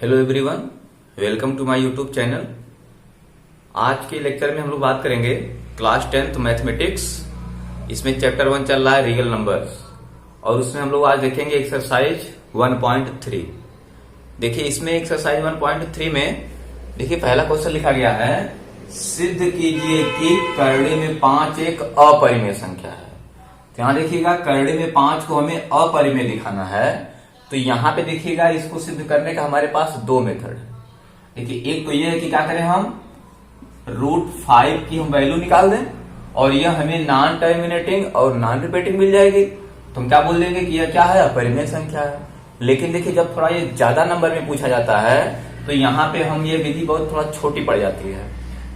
Hello everyone, welcome to my YouTube channel. आज के lecture में हम लोग बात करेंगे क्लास 10th मैथमेटिक्स। इसमें चैप्टर 1 चल रहा है रियल नंबर्स और उसमें हम लोग आज देखेंगे एक्सरसाइज 1.3। देखिए इसमें एक्सरसाइज 1.3 में देखिए पहला क्वेश्चन लिखा गया है, सिद्ध कीजिए कि करड़ी में 5 एक अपरिमेय संख्या है। तो यहां देखिएगा करड़ी में 5 को हमें अपरिमेय दिखाना है। तो यहां पे देखिएगा इसको सिद्ध करने का हमारे पास दो मेथड है। देखिए एक तो ये है कि क्या करें, हम √5 की हम वैल्यू निकाल दें और यह हमें नॉन टर्मिनेटिंग और नॉन रिपीटिंग मिल जाएगी। तो हम क्या बोल देंगे कि यह क्या है, अपरिमेय संख्या है। लेकिन देखिए जब थोड़ा ये ज्यादा नंबर में पूछा जाता है तो यहाँ पे हम ये विधि बहुत थोड़ा छोटी पड़ जाती है।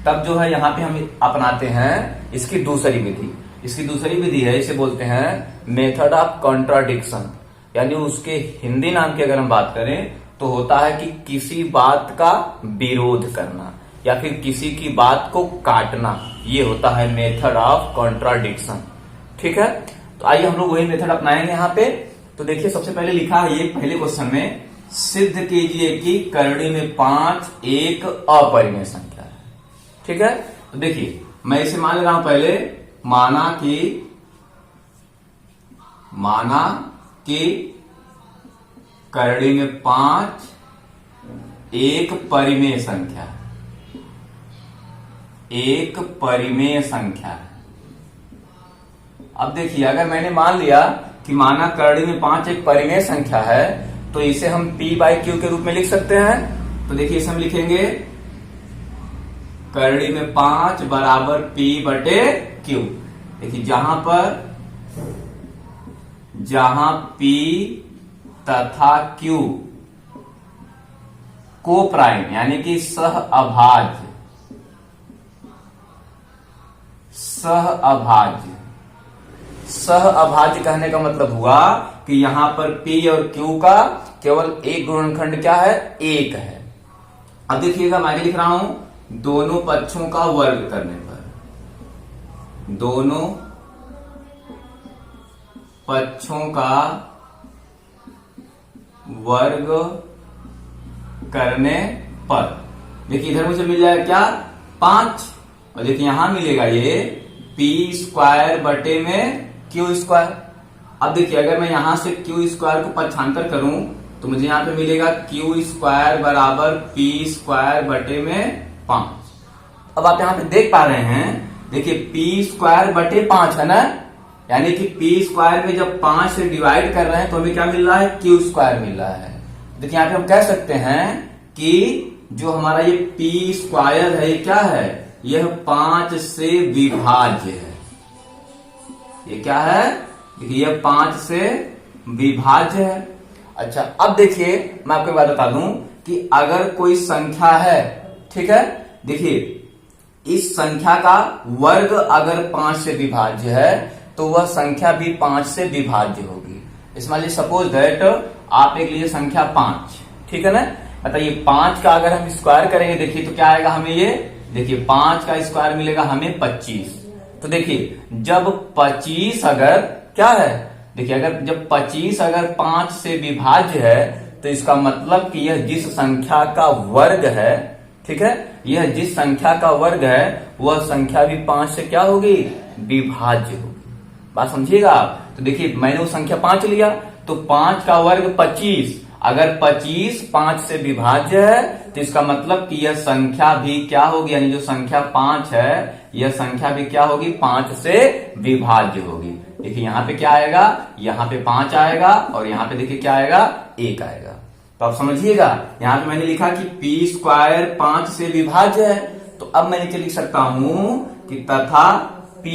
तब जो है यहाँ पे हम अपनाते हैं इसकी दूसरी विधि। इसकी दूसरी विधि है, इसे बोलते हैं मेथड ऑफ कॉन्ट्राडिक्शन। यानी उसके हिंदी नाम की अगर हम बात करें तो होता है कि किसी बात का विरोध करना या फिर किसी की बात को काटना। ये होता है मेथड ऑफ कॉन्ट्राडिक्शन। ठीक है, तो आइए हम लोग वही मेथड अपनाएंगे यहाँ पे। तो देखिए सबसे पहले लिखा है ये पहले क्वेश्चन में, सिद्ध कीजिए कि करड़ी में 5 एक अपरिमेय संख्या है। ठीक है, तो देखिए मैं इसे मान ले रहा हूं पहले, माना कि करड़ी में 5 एक परिमेय संख्या है। एक परिमेय संख्या है। अब देखिए अगर मैंने मान लिया कि माना करड़ी में 5 एक परिमेय संख्या है तो इसे हम P/Q के रूप में लिख सकते हैं। तो देखिए इसे हम लिखेंगे करड़ी में 5 बराबर P/Q। देखिए जहां P तथा Q को प्राइम यानी कि सह अभाज्य कहने का मतलब हुआ कि यहां पर P और Q का केवल एक गुणनखंड क्या है, एक है। अब देखिएगा मैं आगे लिख रहा हूं, दोनों पक्षों का वर्ग करने पर, दोनों पक्षों का वर्ग करने पर देखिए इधर मुझे मिल जाएगा क्या, 5। और देखिए यहां मिलेगा ये P² बटे में Q²। अब देखिए अगर मैं यहां से Q² को पक्षांतर करूं तो मुझे यहां पे मिलेगा Q² बराबर P² बटे में 5। अब आप यहां पे देख पा रहे हैं, देखिए P² बटे 5 है ना, यानी कि P² में जब 5 से डिवाइड कर रहे हैं तो हमें क्या मिल रहा है, Q² मिल रहा है। देखिए यहां पे हम कह सकते हैं कि जो हमारा ये P² है ये क्या है, यह 5 से विभाज्य है। ये क्या है, देखिए यह 5 से विभाज्य है। अच्छा अब देखिए मैं आपको बात बता दूं कि अगर कोई संख्या है, ठीक है, देखिए इस संख्या का वर्ग अगर 5 से विभाज्य है तो वह संख्या भी 5 से विभाज्य होगी। इसमें सपोज दैट आप एक लीजिए संख्या 5, ठीक है ना, बताइए 5 का अगर हम स्क्वायर करेंगे देखिए तो क्या आएगा हमें, ये देखिए 5 का स्क्वायर मिलेगा हमें 25। तो देखिए जब 25 अगर क्या है, देखिए अगर जब 25 अगर 5 से विभाज्य है तो इसका मतलब कि यह जिस संख्या का वर्ग है, ठीक है, यह जिस संख्या का वर्ग है वह संख्या भी 5 से क्या होगी, विभाज्य होगी। बात समझिएगा आप। तो देखिए मैंने वो संख्या 5 लिया तो 5 का वर्ग 25, अगर 25 5 से विभाज्य है तो इसका मतलब कि यह संख्या भी क्या होगी, यानी जो संख्या 5 है यह संख्या भी क्या होगी, 5 से विभाज्य होगी। देखिए यहाँ पे क्या आएगा, यहाँ पे 5 आएगा और यहाँ पे देखिए क्या आएगा, 1 आएगा। तो आप समझिएगा यहाँ पे मैंने लिखा कि P² 5 से विभाज्य है, तो अब मैं नीचे लिख सकता हूं कि तथा P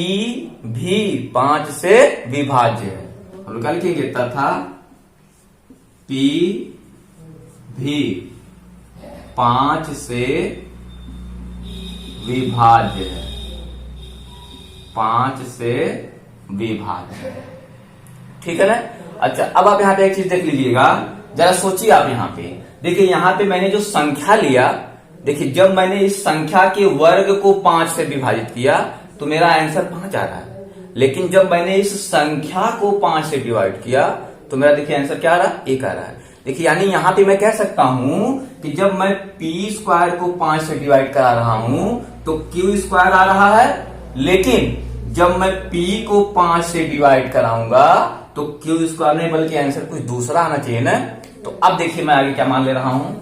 भी 5 से विभाज्य है। हम क्या लिखेंगे, तथा P भी 5 से विभाज्य है, 5 से विभाज्य है। ठीक है ना। अच्छा अब आप यहाँ पे एक चीज देख लीजिएगा, जरा सोचिए आप यहाँ पे, देखिए यहाँ पे मैंने जो संख्या लिया, देखिए जब मैंने इस संख्या के वर्ग को 5 से विभाजित किया तो मेरा आंसर 5 आ रहा है। लेकिन जब मैंने इस संख्या को 5 से डिवाइड किया तो मेरा देखिए आंसर क्या आ रहा है, 1 आ रहा है। देखिए यानी यहाँ पे मैं कह सकता हूं कि जब मैं पी स्क्वायर को 5 से डिवाइड करा रहा हूं तो क्यू स्क्वायर आ रहा है, लेकिन जब मैं पी को 5 से डिवाइड कराऊंगा तो क्यू स्क्वायर नहीं बल्कि आंसर कुछ दूसरा आना चाहिए ना। तो अब देखिए मैं आगे क्या मान ले रहा हूं।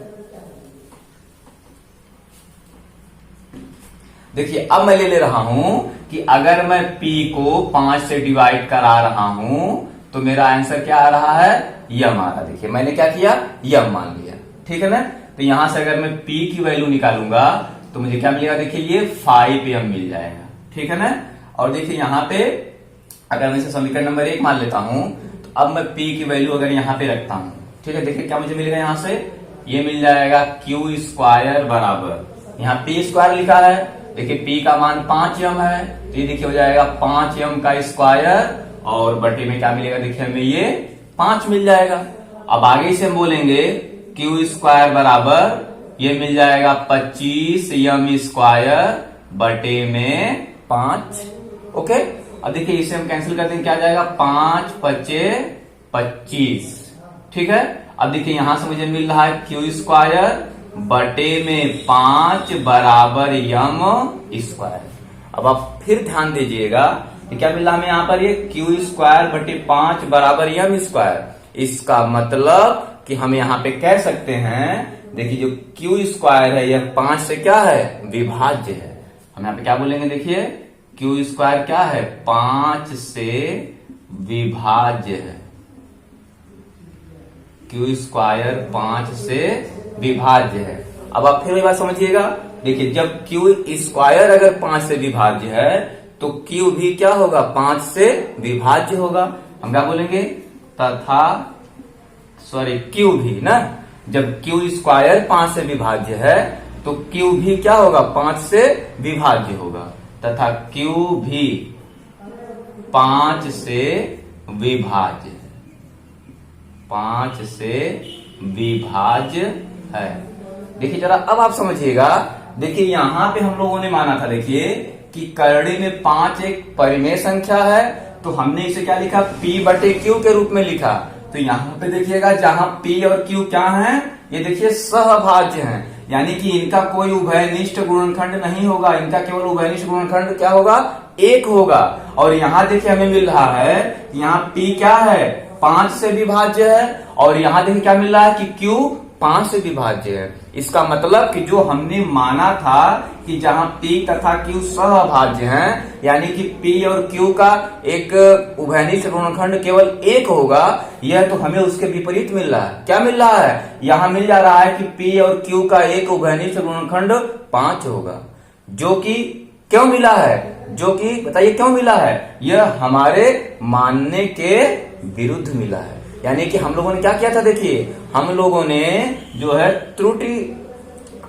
देखिए अब मैं ले रहा हूं कि अगर मैं p को 5 से डिवाइड करा रहा हूं तो मेरा आंसर क्या आ रहा है, यम आ रहा। देखिए मैंने क्या किया, यम मान लिया, ठीक है ना। तो यहां से अगर मैं p की वैल्यू निकालूंगा तो मुझे क्या मिलेगा, देखिए ये 5m मिल जाएगा, ठीक है ना। और देखिए यहां पे अगर मैं इसे समीकरण नंबर 1 मान लेता हूं तो अब मैं p की वैल्यू अगर यहां पे रखता हूं, ठीक है। देखिए क्या मुझे मिलेगा, यहां से ये मिल जाएगा क्यू स्क्वायर बराबर, यहाँ p स्क्वायर लिखा है, देखिए p का मान 5m है तो ये देखिए हो जाएगा 5m का स्क्वायर और बटे में क्या मिलेगा, देखिए हमें ये 5 मिल जाएगा। अब आगे से हम बोलेंगे क्यू स्क्वायर बराबर ये मिल जाएगा 25m स्क्वायर बटे में 5। ओके, अब देखिए इसे हम कैंसिल करते हैं, क्या जाएगा 5 पचे 25, ठीक है। अब देखिए यहां से मुझे मिल रहा है क्यू स्क्वायर बटे में 5 बराबर यम स्क्वायर। अब आप फिर ध्यान दीजिएगा कि क्या मिल रहा हमें यहाँ पर, ये क्यू स्क्वायर बटे 5 बराबर यम स्क्वायर। इसका मतलब कि हम यहाँ पे कह सकते हैं, देखिए जो क्यू स्क्वायर है यह 5 से क्या है, विभाज्य है। हम यहाँ पे क्या बोलेंगे, देखिए क्यू स्क्वायर क्या है, 5 से विभाज्य है। क्यू स्क्वायर 5 से विभाज्य है। अब आप फिर एक बात समझिएगा, देखिए जब क्यू स्क्वायर अगर 5 से विभाज्य है तो क्यू भी क्या होगा, 5 से विभाज्य होगा। हम क्या बोलेंगे, तथा क्यू भी ना, जब क्यू स्क्वायर 5 से विभाज्य है तो क्यू भी क्या होगा, 5 से विभाज्य होगा, तथा क्यू भी 5 से विभाज्य है, 5 से विभाज्य है। देखिए जरा अब आप समझिएगा, देखिए यहां पे हम लोगों ने माना था, देखिए कि करड़ी में 5 एक परिमेय संख्या है, तो हमने इसे क्या लिखा, p बटे q के रूप में लिखा। तो यहाँ पे देखिएगा जहां p और q क्या है, ये देखिए सहभाज्य हैं, यानी कि इनका कोई उभयनिष्ठ गुणनखंड नहीं होगा, इनका केवल उभयनिष्ठ गुणनखंड क्या होगा, 1 होगा। और यहाँ देखिए हमें मिल रहा है, यहाँ p क्या है, 5 से विभाज्य है, और यहाँ देखिए क्या मिल रहा है कि q 5 से विभाज्य है। इसका मतलब कि जो हमने माना था कि जहां p तथा q सहभाज्य हैं, यानी कि p और q का एक उभयनिष्ठ गुणनखंड केवल 1 होगा, यह तो हमें उसके विपरीत मिल रहा है। क्या मिल रहा है, यहां मिल जा रहा है कि p और q का एक उभयनिष्ठ गुणनखंड 5 होगा, जो कि क्यों मिला है, जो कि बताइए क्यों मिला है, यह हमारे मानने के विरुद्ध मिला है। यानी कि हम लोगों ने क्या किया था, देखिए हम लोगों ने जो है त्रुटि,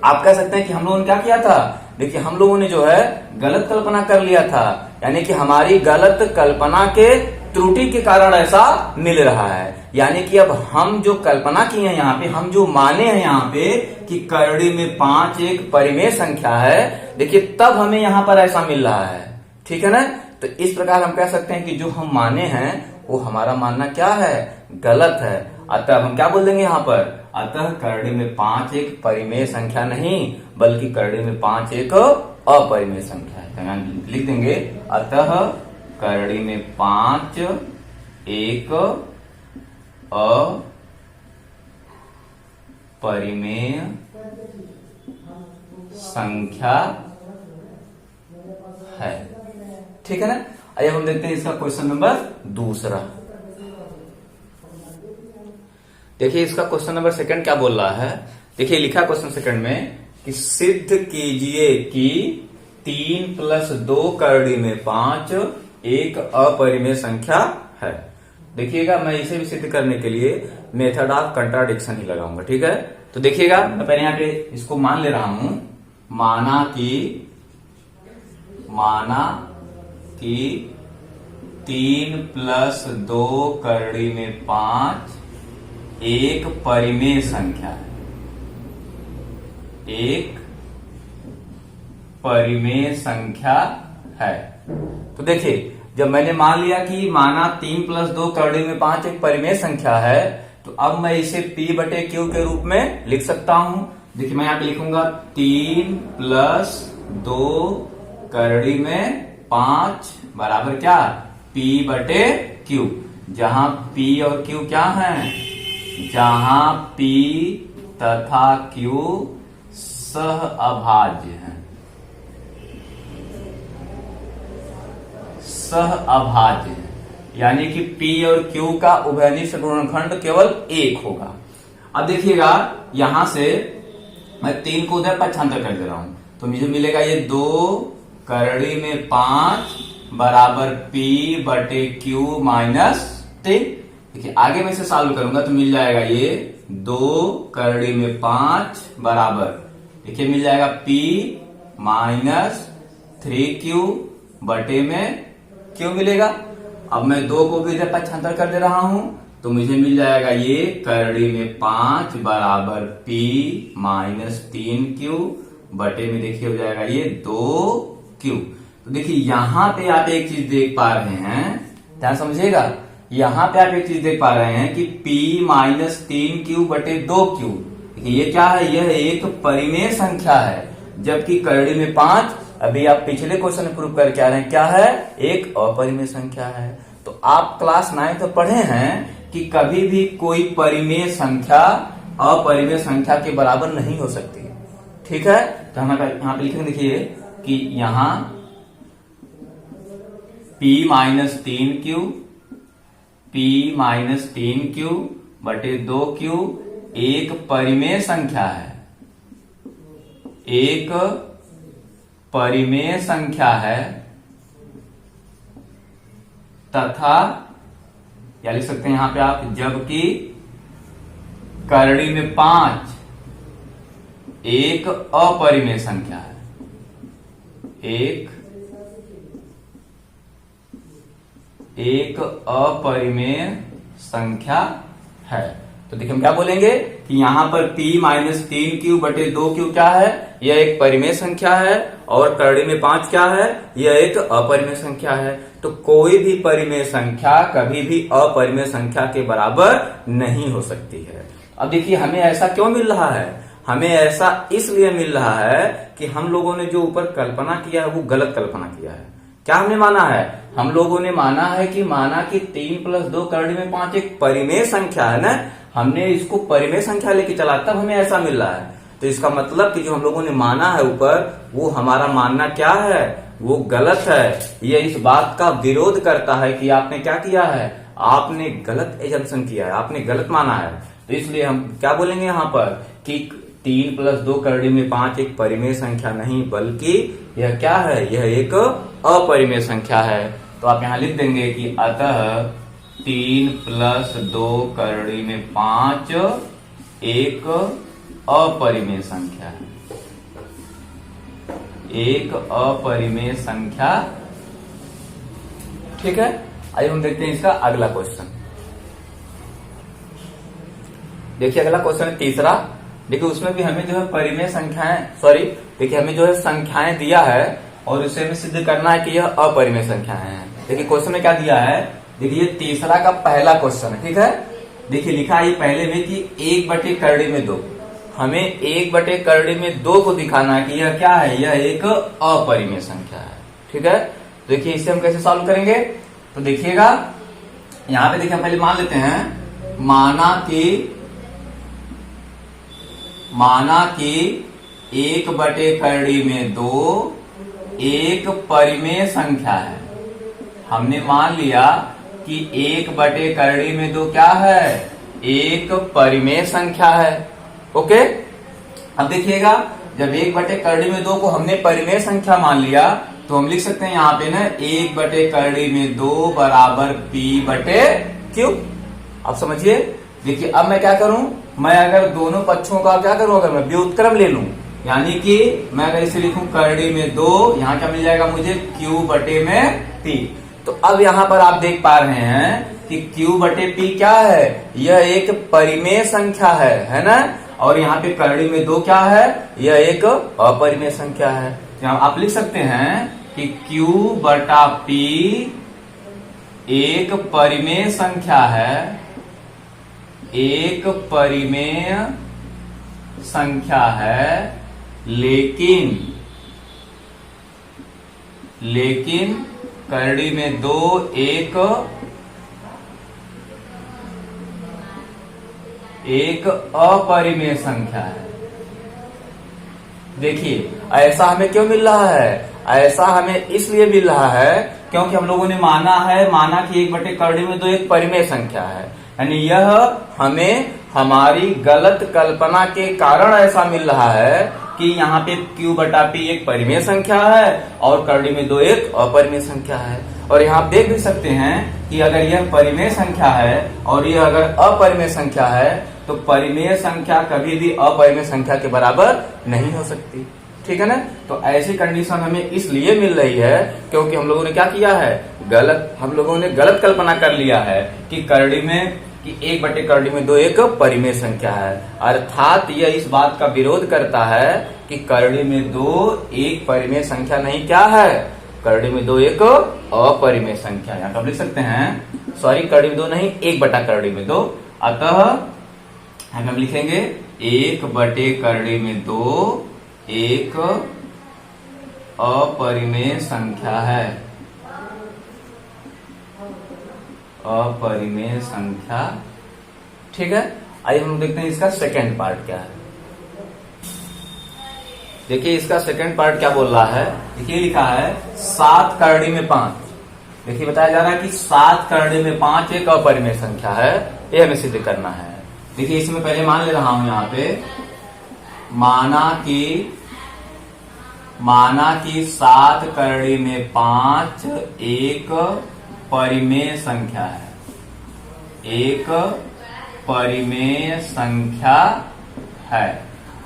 आप कह सकते हैं कि हम लोगों ने क्या किया था, देखिए हम लोगों ने जो है गलत कल्पना कर लिया था, यानी कि हमारी गलत कल्पना के त्रुटि के कारण ऐसा मिल रहा है। यानी कि अब हम जो कल्पना की है यहाँ पे, हम जो माने हैं यहाँ पे कि करड़ी में 5 एक परिमेय संख्या है, देखिए तब हमें यहाँ पर ऐसा मिल रहा है, ठीक है ना। तो इस प्रकार हम कह सकते हैं कि जो हम माने हैं वो हमारा मानना क्या है, गलत है। अतः हम क्या बोल देंगे यहाँ पर, अतः करड़ी में 5 एक परिमेय संख्या नहीं बल्कि करड़ी में 5 एक अपरिमेय संख्या है। तो लिख देंगे, अतः करड़ी में 5 एक अपरिमेय संख्या है, ठीक है ना। आइए हम देखते हैं इसका क्वेश्चन नंबर 2। देखिए इसका क्वेश्चन नंबर 2 क्या बोल रहा है, देखिए लिखा क्वेश्चन 2 में कि सिद्ध कीजिए कि 3 + 2 करड़ी में 5 एक अपरिमेय संख्या है। देखिएगा मैं इसे भी सिद्ध करने के लिए मेथड ऑफ कंट्राडिक्शन ही लगाऊंगा, ठीक है। तो देखिएगा मैं पहले यहाँ पे इसको मान ले रहा हूं, माना कि 3 + 2 करड़ी में 5 एक परिमेय संख्या है, एक परिमेय संख्या है। तो देखिए जब मैंने मान लिया कि माना 3 + 2 करड़ी में 5 एक परिमेय संख्या है, तो अब मैं इसे P बटे Q के रूप में लिख सकता हूं। देखिए मैं यहां पे लिखूंगा 3 प्लस 2 करड़ी में 5 बराबर क्या, P बटे Q। जहां P और Q क्या है, जहां P तथा Q सह अभाज्य है, सह अभाज्य है, यानी कि P और Q का उभयनिष्ठ गुणनखंड केवल 1 होगा। अब देखिएगा यहां से मैं 3 को उधर पक्षांतर कर दे रहा हूं, तो मुझे मिलेगा ये 2 करड़ी में 5 बराबर P बटे Q माइनस 3। देखिए आगे मैं इसे सॉल्व करूंगा तो मिल जाएगा ये 2 करड़ी में 5 बराबर, देखिए मिल जाएगा P माइनस 3Q बटे में Q मिलेगा। अब मैं 2 को भी इधर पक्षांतर कर दे रहा हूं तो मुझे मिल जाएगा ये करड़ी में 5 बराबर P माइनस 3Q बटे में देखिए हो जाएगा ये 2Q। तो देखिए यहां पे आप एक चीज देख पा रहे हैं, ध्यान समझिएगा, यहां पे आप एक चीज देख पा रहे हैं कि P माइनस 3Q बटे 2Q, ये क्या है, यह एक परिमेय संख्या है, जबकि करड़ी में 5 अभी आप पिछले क्वेश्चन में प्रूव करके आ रहे हैं क्या है, एक अपरिमेय संख्या है। तो आप क्लास 9 में पढ़े हैं कि कभी भी कोई परिमेय संख्या अपरिमेय संख्या के बराबर नहीं हो सकती, ठीक है। तो हम यहाँ पे लिखेंगे, देखिए कि यहां P minus 3Q, P minus 3Q बटे 2Q एक परिमेय संख्या है, एक परिमेय संख्या है, तथा क्या लिख सकते हैं यहां पे आप, जबकि करड़ी में 5 एक अपरिमेय संख्या है, एक अपरिमेय संख्या है। तो देखिए हम क्या बोलेंगे कि यहां पर P माइनस 3Q बटे 2Q क्या है, यह एक परिमेय संख्या है, और करड़ी में 5 क्या है, यह एक अपरिमेय संख्या है। तो कोई भी परिमेय संख्या कभी भी अपरिमेय संख्या के बराबर नहीं हो सकती है। अब देखिए हमें ऐसा क्यों मिल रहा है, हमें ऐसा इसलिए मिल रहा है कि हम लोगों ने जो ऊपर कल्पना किया है वो गलत कल्पना किया है। क्या हमने माना है, हम लोगों ने माना है कि माना कि 3 प्लस 2 करड़ी में 5 एक परिमेय संख्या है ना, हमने इसको परिमेय संख्या लेके चला, तब हमें ऐसा मिल रहा है। तो इसका मतलब कि जो हम लोगों ने माना है ऊपर, वो हमारा मानना क्या है, वो गलत है। ये इस बात का विरोध करता है कि आपने क्या किया है, आपने गलत एजम्पशन किया है, आपने गलत माना है। तो इसलिए हम क्या बोलेंगे यहाँ पर कि 3 प्लस 2 करड़ी में 5 एक परिमेय संख्या नहीं, बल्कि यह क्या है, यह एक अपरिमेय संख्या है। तो आप यहां लिख देंगे कि अतः 3 प्लस 2 करड़ी में 5 एक अपरिमेय संख्या है, एक अपरिमेय संख्या, ठीक है। आइए हम देखते हैं इसका अगला क्वेश्चन। देखिए अगला क्वेश्चन है तीसरा। देखिए उसमें भी हमें जो है परिमेय संख्याएं, देखिए हमें जो है संख्याएं दिया है और उसे हमें सिद्ध करना है कि यह अपरिमेय संख्याएं हैं। देखिए क्वेश्चन में क्या दिया है, देखिए ये तीसरा का पहला क्वेश्चन है, ठीक है। देखिए लिखा है ये पहले में कि 1 बटे करड़ी में 2, हमें 1 बटे करड़ी में 2 को दिखाना है कि यह क्या है, यह एक अपरिमेय संख्या है, ठीक है। देखिए इसे हम कैसे सॉल्व करेंगे, तो देखिएगा यहां पे देखिए हम पहले मान लेते हैं, माना कि 1 बटे करड़ी में 2 एक परिमेय संख्या है। हमने मान लिया कि 1 बटे करड़ी में 2 क्या है, एक परिमेय संख्या है, ओके। अब देखिएगा जब 1 बटे करड़ी में 2 को हमने परिमेय संख्या मान लिया तो हम लिख सकते हैं यहाँ पे ना 1 बटे करड़ी में 2 बराबर P बटे Q। अब समझिए, देखिए अब मैं क्या करूं, मैं अगर दोनों पक्षों का क्या करूं, अगर मैं व्युत्क्रम ले लूं, यानी कि मैं अगर इसे लिखूं करड़ी में 2, यहाँ क्या मिल जाएगा मुझे, Q बटे में P। तो अब यहाँ पर आप देख पा रहे हैं कि Q बटे P क्या है, यह एक परिमेय संख्या है ना, और यहाँ पे करड़ी में 2 क्या है, यह एक अपरिमेय संख्या है। तो आप लिख सकते हैं कि Q बटा P एक परिमेय संख्या है, एक परिमेय संख्या है, लेकिन करड़ी में 2 एक अपरिमेय संख्या है। देखिए ऐसा हमें क्यों मिल रहा है? ऐसा हमें इसलिए मिल रहा है क्योंकि हम लोगों ने माना कि 1 करड़ी में 2 एक परिमेय संख्या है, यानी यह हमें हमारी गलत कल्पना के कारण ऐसा मिल रहा है कि यहाँ पे Q/P एक परिमेय संख्या है और करड़ी में 2 एक अपरिमेय संख्या है। और यहाँ आप देख भी सकते हैं कि अगर यह परिमेय संख्या है और यह अगर अपरिमेय संख्या है तो परिमेय संख्या कभी भी अपरिमेय संख्या के बराबर नहीं हो सकती। ठीक है ना? तो ऐसी कंडीशन हमें इसलिए मिल रही है क्योंकि हम लोगों ने क्या किया है? हम लोगों ने गलत कल्पना कर लिया है कि 1/करड़ी में 2 एक परिमेय संख्या है, अर्थात यह इस बात का विरोध करता है कि करड़ी में 2 एक परिमेय संख्या नहीं, क्या है? करड़ी में 2 एक अपरिमेय संख्या। यहाँ हम लिख सकते हैं, सॉरी करड़ी में 2 नहीं, 1/करड़ी में 2। अतः हम लिखेंगे 1/करड़ी में 2 एक अपरिमेय संख्या है, अपरिमेय संख्या। ठीक है, आइए हम देखते हैं इसका सेकेंड पार्ट क्या है। देखिए इसका सेकेंड पार्ट क्या बोल रहा है। देखिए लिखा है 7 करड़ी में 5। देखिए बताया जा रहा है कि 7 करड़ी में 5 एक अपरिमेय संख्या है, ये हमें सिद्ध करना है। देखिए इसमें पहले मान ले रहा हूं यहाँ पे, माना कि 7 करड़ी में 5 एक परिमेय संख्या है, एक परिमेय संख्या है।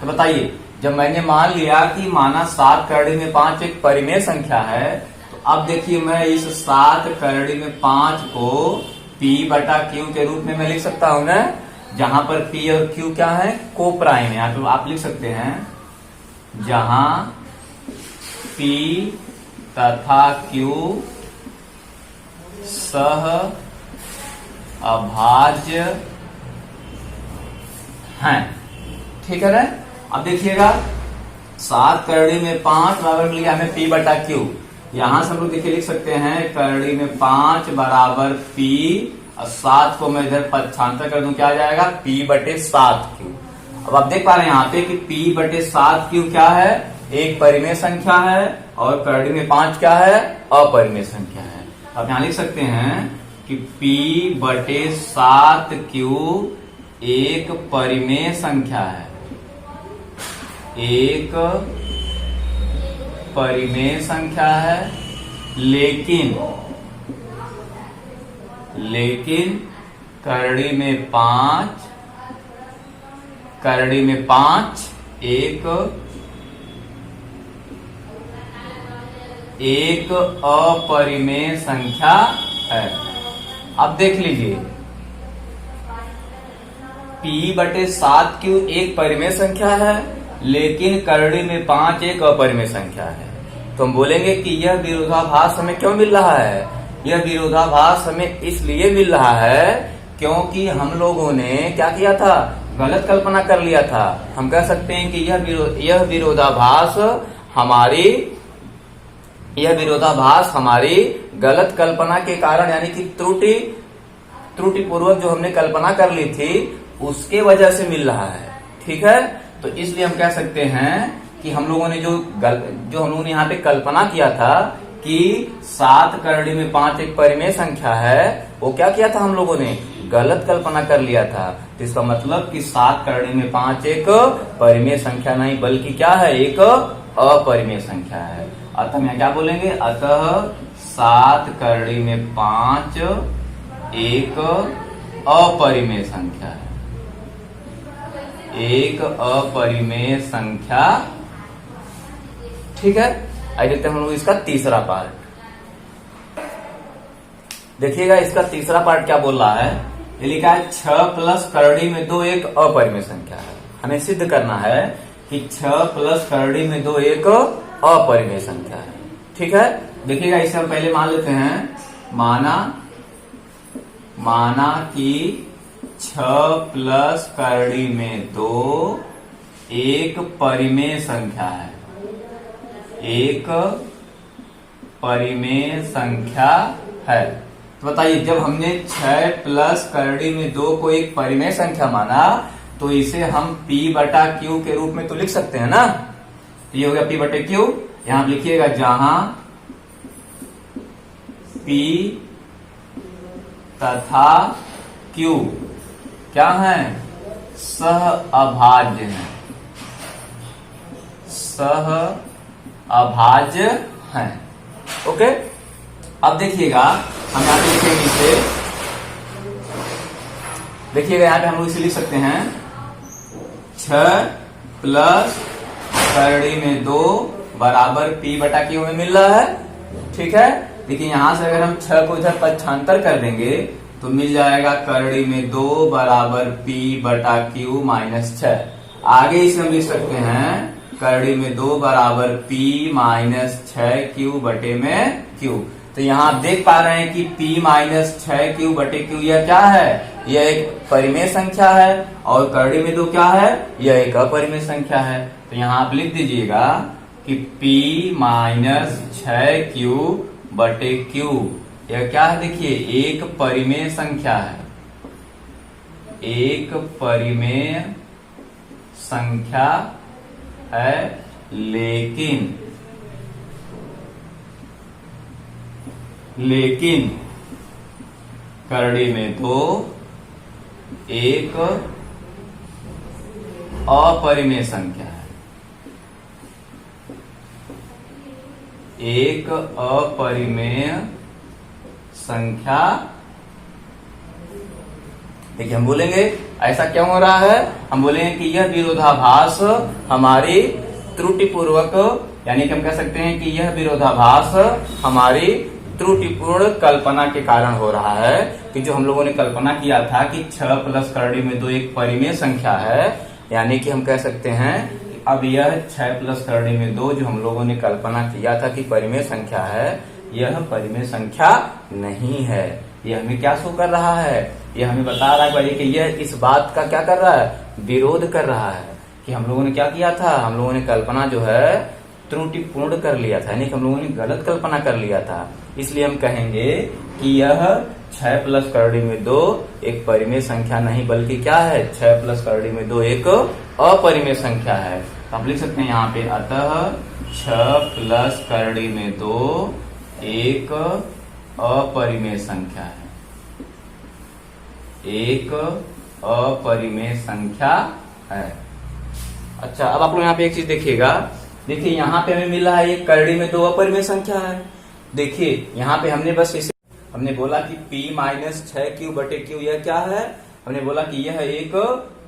तो बताइए, जब मैंने मान लिया कि माना 7 करड़ी में 5 एक परिमेय संख्या है, तो अब देखिए मैं इस 7 करड़ी में 5 को P/Q के रूप में मैं लिख सकता हूं ना, जहां पर P और Q क्या है? को प्राइम है। तो आप लिख सकते हैं जहां P तथा Q सह अभाज्य हैं। ठीक है ना? अब देखिएगा 7 करड़ी में 5 बराबर लिया हमें P/Q। यहां से हम लोग देखिए लिख सकते हैं करड़ी में 5 बराबर P और 7 को मैं इधर पक्षांतर कर दूं, क्या आ जाएगा? P/7Q। अब आप देख पा रहे हैं यहाँ पे कि P/7Q क्या है? एक परिमेय संख्या है और करड़ी में 5 क्या है? अपरिमेय संख्या है। अब यहां लिख सकते हैं कि P/7Q एक परिमेय संख्या है, एक परिमेय संख्या है, लेकिन करड़ी में 5 एक अपरिमेय संख्या है। अब देख लीजिए P/7Q एक परिमेय संख्या है, लेकिन करड़ी में 5 एक अपरिमेय संख्या है। तो हम बोलेंगे कि यह विरोधाभास हमें क्यों मिल रहा है? यह विरोधाभास हमें इसलिए मिल रहा है क्योंकि हम लोगों ने क्या किया था? गलत कल्पना कर लिया था। हम कह सकते हैं कि यह विरोधाभास हमारी गलत कल्पना के कारण, यानी कि त्रुटि पूर्वक जो हमने कल्पना कर ली थी उसके वजह से मिल रहा है। ठीक है, तो इसलिए हम कह सकते हैं कि हम लोगों ने जो हम लोगों ने यहाँ पे कल्पना किया था कि 7 करड़ी में 5 एक परिमेय संख्या है, वो क्या किया था? हम लोगों ने गलत कल्पना कर लिया था। तो इसका मतलब कि 7 करड़ी में 5 एक परिमेय संख्या नहीं, बल्कि क्या है? एक अपरिमेय संख्या है। अतः हम क्या बोलेंगे? अतः 7 करड़ी में 5 एक अपरिमेय संख्या है, एक अपरिमेय संख्या। ठीक है, आइए देखते हैं हम लोग इसका तीसरा पार्ट। देखिएगा इसका तीसरा पार्ट क्या बोल रहा है। ये लिखा है 6 प्लस करड़ी में 2 एक अपरिमेय संख्या है। हमें सिद्ध करना है कि 6 प्लस करड़ी में 2 एक अपरिमेय संख्या है। ठीक है, देखिएगा इसे हम पहले मान लेते हैं। माना कि 6 प्लस करड़ी में 2 एक परिमेय संख्या है, एक परिमेय संख्या है। तो बताइए, जब हमने 6 प्लस करड़ी में 2 को एक परिमेय संख्या माना तो इसे हम P बटा Q के रूप में तो लिख सकते हैं ना। तो ये हो गया P बटे Q। यहां आप लिखिएगा जहां P तथा Q क्या है, सह अभाज्य है, सह अभाज्य है। ओके, अब देखिएगा हम यहां पे लिखेंगे इसे, देखिएगा यहां पे हम लोग इसे लिख सकते हैं 6 प्लस करड़ी में 2 बराबर P बटा Q में मिल रहा है। ठीक है, लेकिन यहां से अगर हम 6 को इधर पक्षांतर कर देंगे तो मिल जाएगा करड़ी में 2 बराबर P बटा Q माइनस 6। आगे इसे हम लिख सकते हैं करड़ी में 2 बराबर P माइनस 6Q बटे में Q। तो यहाँ आप देख पा रहे हैं कि P माइनस 6Q बटे Q यह क्या है, यह एक परिमेय संख्या है, और करड़ी में 2 क्या है, यह एक अपरिमेय संख्या है। तो यहाँ आप लिख दीजिएगा कि P माइनस 6Q बटे Q यह क्या है, देखिए एक परिमेय संख्या है, एक परिमेय संख्या है, लेकिन करड़ी में 2 एक अपरिमेय संख्या है, एक अपरिमेय संख्या। देखिए हम बोलेंगे ऐसा क्यों हो रहा है, हम बोलेंगे कि यह विरोधाभास हमारी त्रुटिपूर्वक, यानी कि हम कह सकते हैं कि यह विरोधाभास हमारी त्रुटिपूर्ण कल्पना के कारण हो रहा है। कि जो हम लोगों ने कल्पना किया था कि 6 प्लस करड़ी में 2 एक परिमेय संख्या है, यानी कि हम कह सकते हैं कि अब यह 6 प्लस करड़ी में 2 जो हम लोगों ने कल्पना किया था कि परिमेय संख्या है, यह परिमेय संख्या नहीं है। यह हमें क्या शो कर रहा है, यह हमें बता रहा है कि यह इस बात का क्या कर रहा है, विरोध कर रहा है कि हम लोगों ने क्या किया था, हम लोगों ने कल्पना जो है त्रुटिपूर्ण कर लिया था, यानी कि हम लोगों ने गलत कल्पना कर लिया था। इसलिए हम कहेंगे कि यह 6 प्लस करड़ी में 2 एक परिमेय संख्या नहीं बल्कि क्या है, 6 प्लस करड़ी में 2 एक अपरिमेय संख्या है। तो आप लिख सकते हैं यहाँ पे, अतः 6 प्लस करड़ी में 2 एक अपरिमेय संख्या है, एक अपरिमेय संख्या है। अच्छा, अब आप लोग यहाँ पे एक चीज देखिएगा, देखिए यहाँ पे हमें मिल रहा है एक करड़ी में 2 अपरिमेय संख्या है। देखिए यहाँ पे हमने बस इसे हमने बोला कि P माइनस 6Q बटे Q यह क्या है, हमने बोला कि यह एक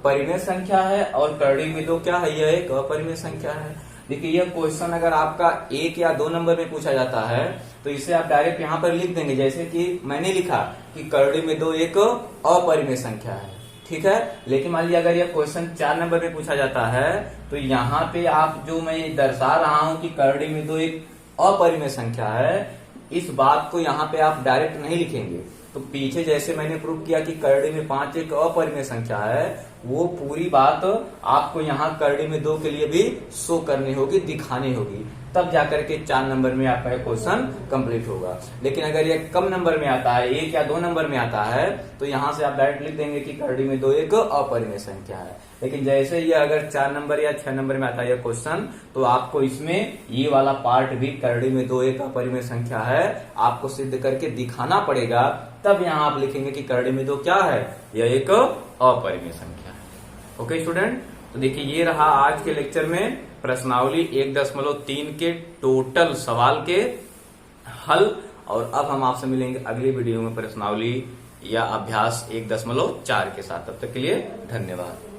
परिमेय संख्या है, और करड़ी में 2 क्या है, यह एक अपरिमेय संख्या है। देखिए यह क्वेश्चन अगर आपका 1 या 2 नंबर में पूछा जाता है तो इसे आप डायरेक्ट यहाँ पर लिख देंगे, जैसे कि मैंने लिखा कि करड़ी में 2 एक अपरिमेय संख्या है। ठीक है, लेकिन मान लीजिए अगर यह क्वेश्चन 4 नंबर में पूछा जाता है तो यहाँ पे आप जो मैं दर्शा रहा हूं कि करड़ी में 2 एक अपरिमेय संख्या है, इस बात को यहाँ पे आप डायरेक्ट नहीं लिखेंगे। तो पीछे जैसे मैंने प्रूव किया कि करड़ी में 5 एक अपरिमेय संख्या है, वो पूरी बात आपको यहाँ करड़ी में 2 के लिए भी शो करनी होगी, दिखानी होगी, तब जाकर के 4 नंबर में आपका क्वेश्चन कंप्लीट होगा। लेकिन अगर ये कम नंबर में आता है, 1 या 2 नंबर में आता है, तो यहाँ से आप डायरेक्ट लिख देंगे कि करड़ी में 2 एक अपरिमेय संख्या है। लेकिन जैसे ये अगर 4 नंबर या 6 नंबर में आता है यह क्वेश्चन, तो आपको इसमें ये वाला पार्ट भी करड़ी में 2 एक अपरिमेय संख्या है आपको सिद्ध करके दिखाना पड़ेगा, तब यहाँ आप लिखेंगे कि करड़ी में 2 क्या है, यह एक अपरिमेय संख्या है। ओके स्टूडेंट, तो देखिए ये रहा आज के लेक्चर में प्रश्नावली 1.3 के टोटल सवाल के हल, और अब हम आपसे मिलेंगे अगली वीडियो में प्रश्नावली या अभ्यास 1.4 के साथ। तब तक के लिए धन्यवाद।